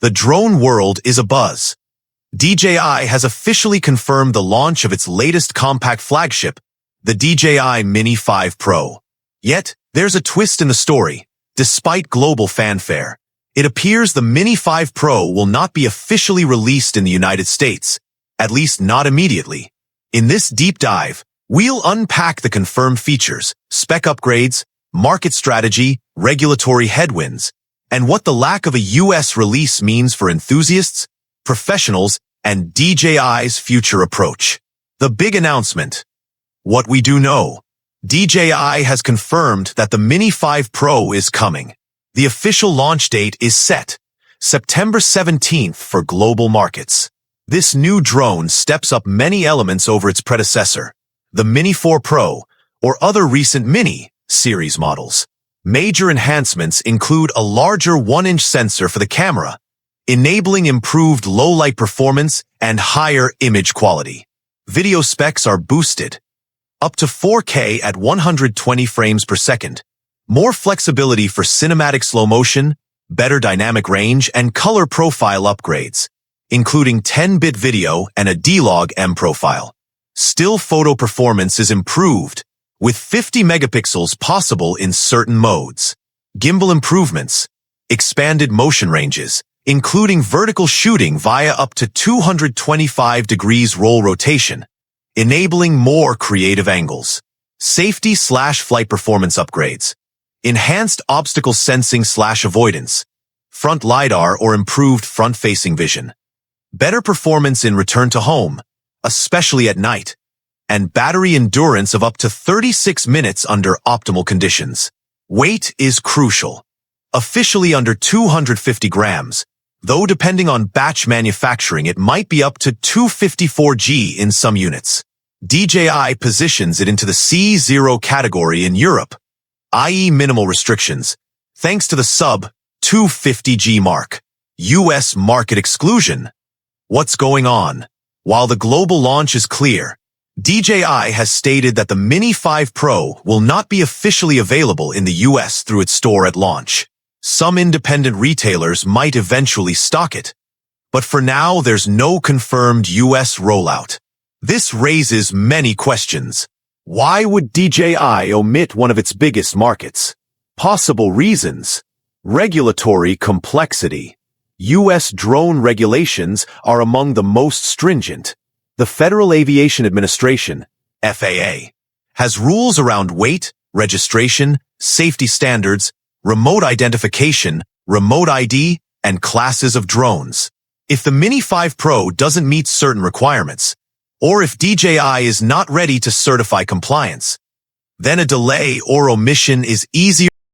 The drone world is abuzz. DJI has officially confirmed the launch of its latest compact flagship, the DJI Mini 5 Pro. Yet, there's a twist in the story. Despite global fanfare, it appears the Mini 5 Pro will not be officially released in the United States, at least not immediately. In this deep dive, we'll unpack the confirmed features, spec upgrades, market strategy, regulatory headwinds, and what the lack of a US release means for enthusiasts, professionals, and DJI's future approach. The big announcement. What we do know. DJI has confirmed that the Mini 5 Pro is coming. The official launch date is set, September 17th for global markets. This new drone steps up many elements over its predecessor, the Mini 4 Pro, or other recent Mini series models. Major enhancements include a larger 1-inch sensor for the camera, enabling improved low-light performance and higher image quality. Video specs are boosted, up to 4K at 120 frames per second, more flexibility for cinematic slow motion, better dynamic range, and color profile upgrades, including 10-bit video and a D-Log M profile. Still photo performance is improved, with 50 megapixels possible in certain modes. Gimbal improvements, expanded motion ranges, including vertical shooting via up to 225 degrees roll rotation, enabling more creative angles. Safety/flight performance upgrades, enhanced obstacle sensing/avoidance, front LiDAR or improved front-facing vision, better performance in return to home, especially at night, and battery endurance of up to 36 minutes under optimal conditions. Weight is crucial. Officially under 250 grams, though depending on batch manufacturing it might be up to 254 g in some units. DJI positions it into the C0 category in Europe, i.e. minimal restrictions, thanks to the sub-250 g mark. US market exclusion. What's going on? While the global launch is clear, DJI has stated that the Mini 5 Pro will not be officially available in the US through its store at launch. Some independent retailers might eventually stock it, but for now there's no confirmed US rollout. This raises many questions. Why would DJI omit one of its biggest markets? Possible reasons. Regulatory complexity. US drone regulations are among the most stringent. The Federal Aviation Administration, FAA, has rules around weight, registration, safety standards, remote identification, remote ID, and classes of drones. If the Mini 5 Pro doesn't meet certain requirements, or if DJI is not ready to certify compliance, then a delay or omission is easier